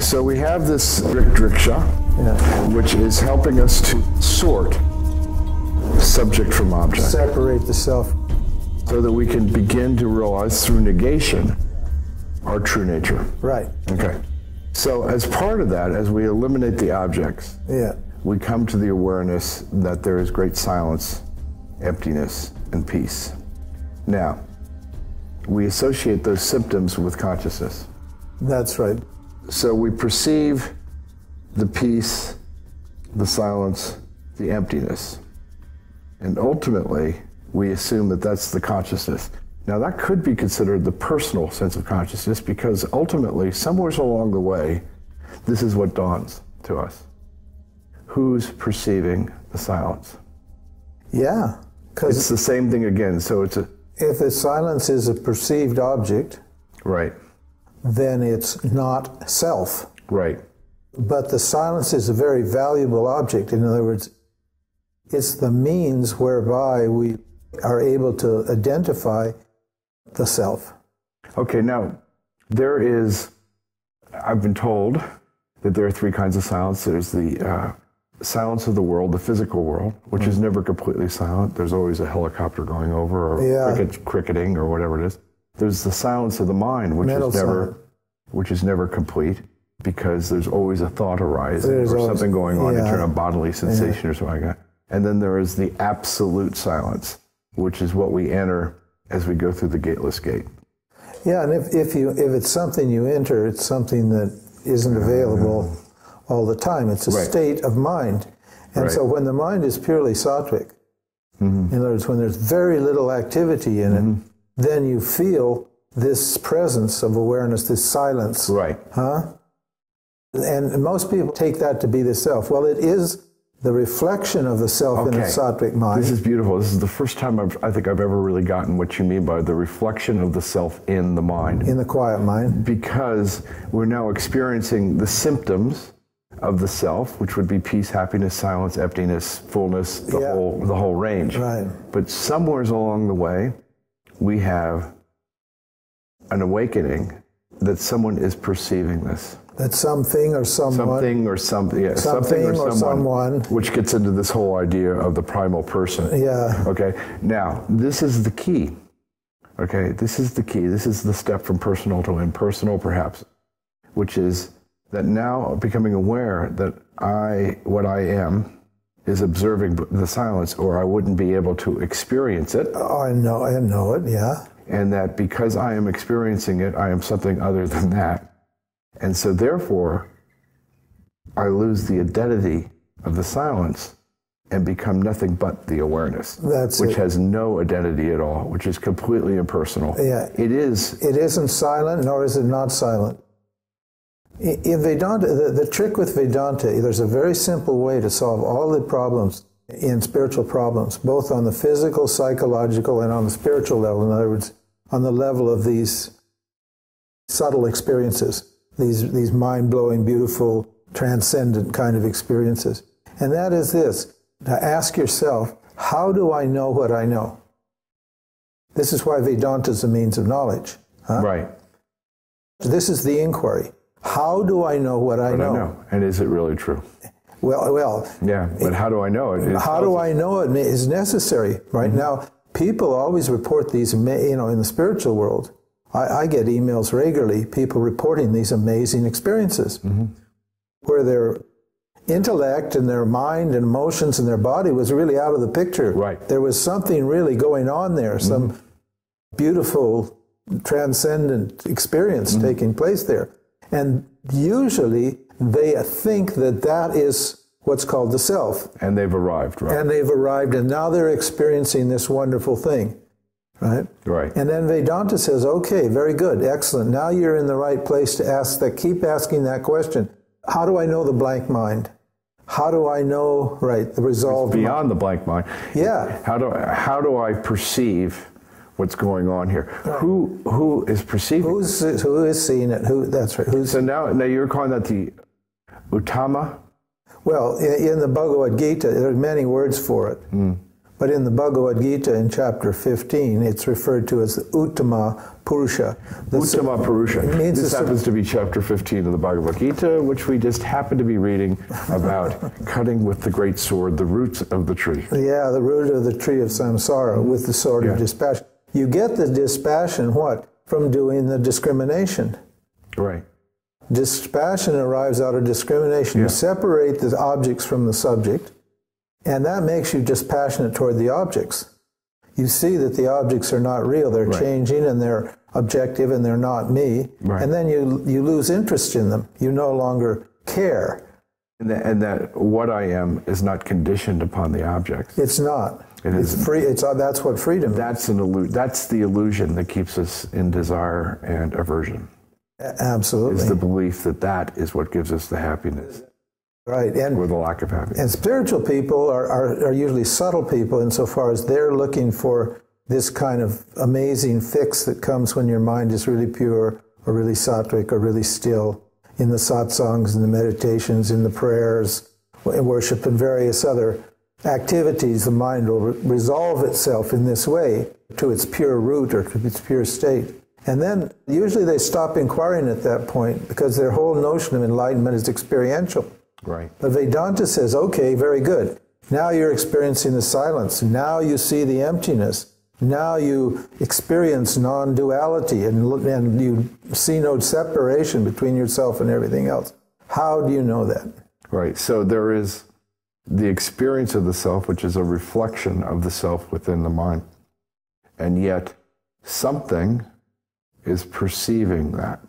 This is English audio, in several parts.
So we have this driksha, which is helping us to sort subject from object. Separate the self. So that we can begin to realize through negation our true nature. Right. Okay. So as part of that, as we eliminate the objects, we come to the awareness that there is great silence, emptiness, and peace. Now, we associate those symptoms with consciousness. That's right. So we perceive the peace, the silence, the emptiness. And ultimately, we assume that that's the consciousness. Now, that could be considered the personal sense of consciousness, because ultimately, somewhere along the way, this is what dawns to us. Who's perceiving the silence? Yeah. It's the same thing again. So it's a... If the silence is a perceived object, right, then it's not self. Right. But the silence is a very valuable object. In other words, it's the means whereby we are able to identify the self. Okay, now, there is, I've been told that there are three kinds of silence. There's the silence of the world, the physical world, which is never completely silent. There's always a helicopter going over, or cricketing, or whatever it is. There's the silence of the mind, which is never complete, because there's always a thought arising, or something going on, a bodily sensation or something like that. And then there is the absolute silence, which is what we enter as we go through the gateless gate. Yeah, and if it's something you enter, it's something that isn't available all the time. It's a state of mind. And so when the mind is purely sattvic, in other words, when there's very little activity in it, then you feel this presence of awareness, this silence. Right. And most people take that to be the self. Well, it is the reflection of the self in a sattvic mind. This is beautiful. This is the first time I think I've ever really gotten what you mean by the reflection of the self in the mind. In the quiet mind. Because we're now experiencing the symptoms of the self, which would be peace, happiness, silence, emptiness, fullness, the whole range. Right. But somewhere along the way, we have an awakening that someone is perceiving this. That something or someone. Something or someone. Which gets into this whole idea of the primal person. Yeah. Okay. Now, this is the key. Okay. This is the key. This is the step from personal to impersonal, perhaps, which is that now becoming aware that what I am is observing the silence, or I wouldn't be able to experience it. Oh, I know it, yeah. And that because I am experiencing it, I am something other than that. And so therefore, I lose the identity of the silence and become nothing but the awareness, which has no identity at all, which is completely impersonal. Yeah. It is. It isn't silent, nor is it not silent. In Vedanta, the trick with Vedanta, there's a very simple way to solve all the problems in spiritual problems, both on the physical, psychological, and on the spiritual level. In other words, on the level of these subtle experiences, these mind-blowing, beautiful, transcendent kind of experiences. And that is this, to ask yourself, how do I know what I know? This is why Vedanta is a means of knowledge. Right. This is the inquiry. How do I know what I know? And is it really true? Well. Yeah, but how do I know it? How do I know it is necessary. Right now, people always report these, in the spiritual world. I get emails regularly, people reporting these amazing experiences where their intellect and their mind and emotions and their body was really out of the picture. Right. There was something really going on there, some beautiful, transcendent experience taking place there. And usually they think that that is what's called the self. And they've arrived, right? And they've arrived, and now they're experiencing this wonderful thing, right? Right. And then Vedanta says, okay, very good, excellent. Now you're in the right place to keep asking that question. How do I know the blank mind? How do I know, the resolved mind? Beyond the blank mind. Yeah. How do I perceive what's going on here? Right. Who is perceiving? Who is seeing it? That's right. So now you're calling that the Uttama? Well, in the Bhagavad Gita, there are many words for it. But in the Bhagavad Gita in chapter 15, it's referred to as the Uttama Purusha. Uttama Purusha. This happens to be chapter 15 of the Bhagavad Gita, which we just happen to be reading about cutting with the great sword the roots of the tree. Yeah, the root of the tree of samsara with the sword of dispassion. You get the dispassion, what? From doing the discrimination. Right. Dispassion arrives out of discrimination. You separate the objects from the subject, and that makes you dispassionate toward the objects. You see that the objects are not real. They're changing, and they're objective, and they're not me. Right. And then you lose interest in them. You no longer care. And that what I am is not conditioned upon the objects. It's not. It's free. That's what freedom is. That's the illusion that keeps us in desire and aversion. Absolutely. It's the belief that that is what gives us the happiness. Right. Or the lack of happiness. And spiritual people are usually subtle people insofar as they're looking for this kind of amazing fix that comes when your mind is really pure or really sattvic or really still in the satsangs, in the meditations, in the prayers, worship, and various other activities. The mind will resolve itself in this way to its pure root or to its pure state. And then usually they stop inquiring at that point because their whole notion of enlightenment is experiential. Right. But Vedanta says, okay, very good. Now you're experiencing the silence. Now you see the emptiness. Now you experience non-duality and you see no separation between yourself and everything else. How do you know that? Right. So there is the experience of the self, which is a reflection of the self within the mind. And yet something is perceiving that.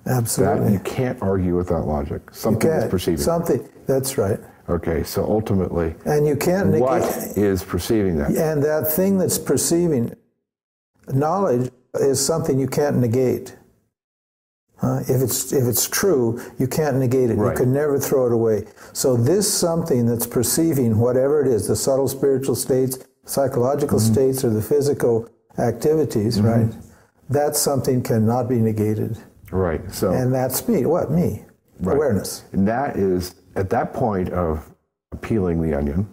Absolutely. That you can't argue with that logic. Something is perceiving. Something, that's right. Okay, so ultimately, and you can't negate, what is perceiving that? And that thing that's perceiving, knowledge is something you can't negate. If it's true, you can't negate it. Right. You can never throw it away. So this something that's perceiving whatever it is, the subtle spiritual states, psychological states, or the physical activities, right? That something cannot be negated. Right. So, and that's me. What? Me. Right. Awareness. And that is, at that point of peeling the onion,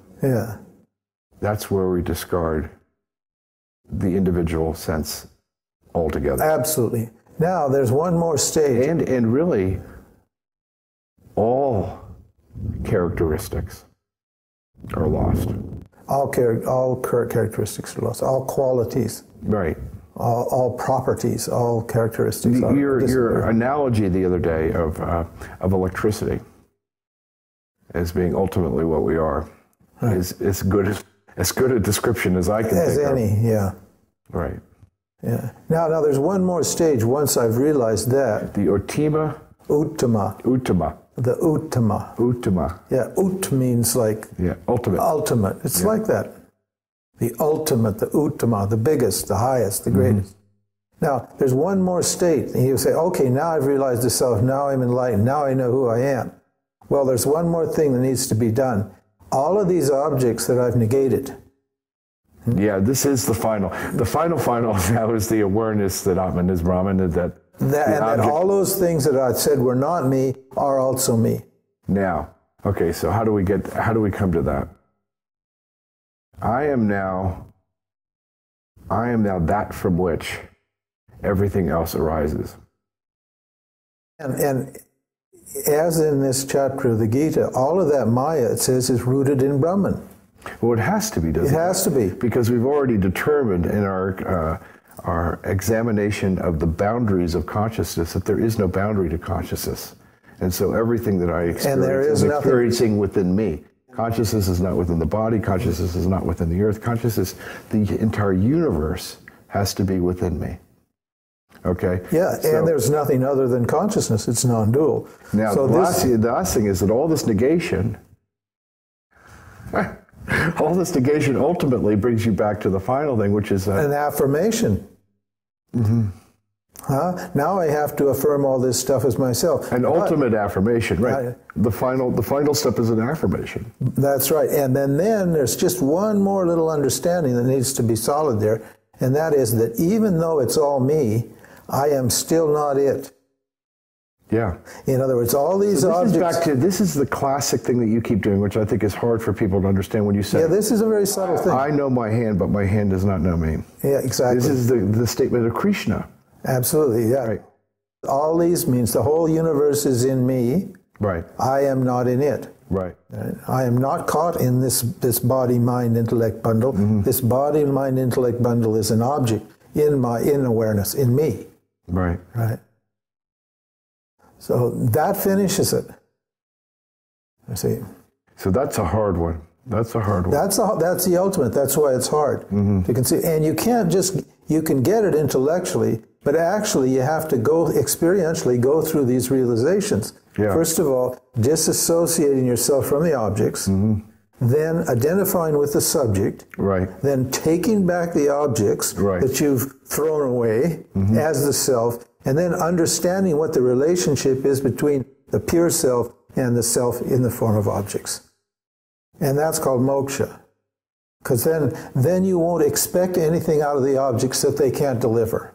that's where we discard the individual sense altogether. Absolutely. Now, there's one more stage. And really, all characteristics are lost. All characteristics are lost. All qualities. Right. All properties, all characteristics. Your analogy the other day of electricity as being ultimately what we are is as good a description as I can think of. As any, yeah. Right. Yeah. Now there's one more stage. Once I've realized that. The Uttama. The Uttama. Yeah. Ut means like. Yeah. Ultimate. Ultimate. It's like that. The ultimate, the Uttama, the biggest, the highest, the greatest. Now, there's one more state. And you say, okay, now I've realized the self, now I'm enlightened, now I know who I am. Well, there's one more thing that needs to be done. All of these objects that I've negated. Yeah, this is the final. The final now is the awareness that Atman is Brahman, and that all those things that I said were not me are also me. Now, okay, so how do we come to that? I am now that from which everything else arises. And as in this chapter of the Gita, all of that Maya, it says, is rooted in Brahman. Well, it has to be, doesn't it? It has to be. Because we've already determined in our examination of the boundaries of consciousness that there is no boundary to consciousness. And so everything that I experience is experiencing within me. Consciousness is not within the body. Consciousness is not within the earth. Consciousness, the entire universe has to be within me. Okay? Yeah, so, and there's nothing other than consciousness. It's non-dual. Now, so the last thing is that all this negation ultimately brings you back to the final thing, which is an affirmation. Now I have to affirm all this stuff as myself. An ultimate affirmation, right? The final step is an affirmation. That's right. And then there's just one more little understanding that needs to be solid there, and that is that even though it's all me, I am still not it. Yeah. In other words, all these objects... This is the classic thing that you keep doing, which I think is hard for people to understand when you say... Yeah, this is a very subtle thing. I know my hand, but my hand does not know me. Yeah, exactly. This is the statement of Krishna. Absolutely, yeah. Right. All these means the whole universe is in me. Right. I am not in it. Right. I am not caught in this body, mind, intellect bundle. Mm-hmm. This body, mind, intellect bundle is an object in awareness, in me. Right. Right. So that finishes it. I see. So that's a hard one. That's a hard one. That's the ultimate. That's why it's hard to conceive. And you can't just, you can get it intellectually, but actually you have to experientially go through these realizations. Yeah. First of all, disassociating yourself from the objects, then identifying with the subject, then taking back the objects that you've thrown away as the self, and then understanding what the relationship is between the pure self and the self in the form of objects. And that's called moksha. Because then you won't expect anything out of the objects that they can't deliver.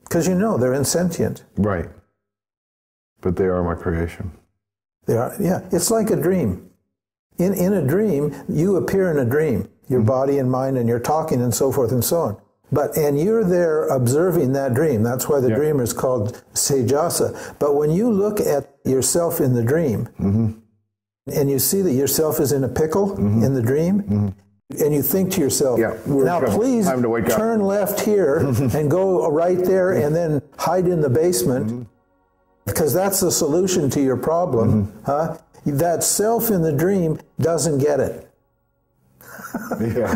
Because you know they're insentient. Right. But they are my creation. They are, yeah. It's like a dream. In a dream, you appear in a dream, your body and mind, and you're talking and so forth and so on. And you're there observing that dream. That's why the dreamer is called sejasa. But when you look at yourself in the dream, and you see that yourself is in a pickle in the dream, and you think to yourself, now please turn left here and go right there and then hide in the basement, because that's the solution to your problem. That self in the dream doesn't get it.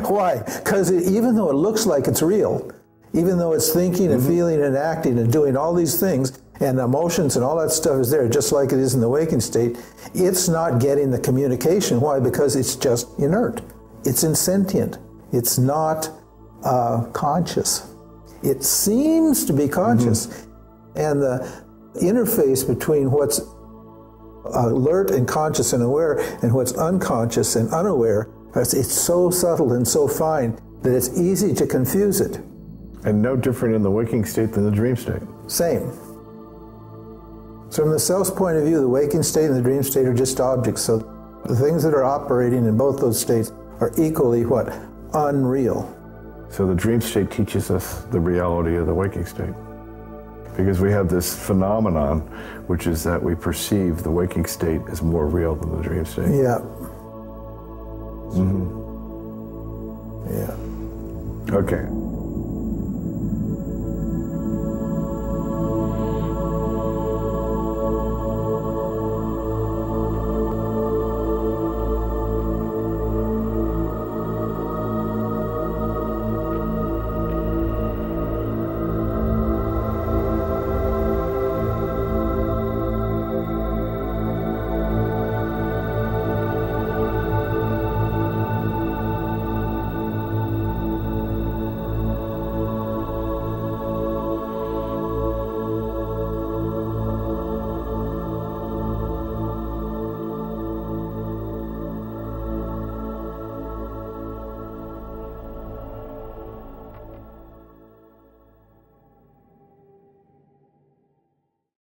Why? Because even though it looks like it's real, even though it's thinking and feeling and acting and doing all these things, and emotions and all that stuff is there, just like it is in the waking state, it's not getting the communication. Why? Because it's just inert. It's insentient. It's not conscious. It seems to be conscious. And the interface between what's alert and conscious and aware and what's unconscious and unaware, it's so subtle and so fine that it's easy to confuse it. And no different in the waking state than the dream state. Same. So from the self's point of view, the waking state and the dream state are just objects. So the things that are operating in both those states are equally what? Unreal. So the dream state teaches us the reality of the waking state. Because we have this phenomenon, which is that we perceive the waking state as more real than the dream state. Yeah. Yeah. Okay.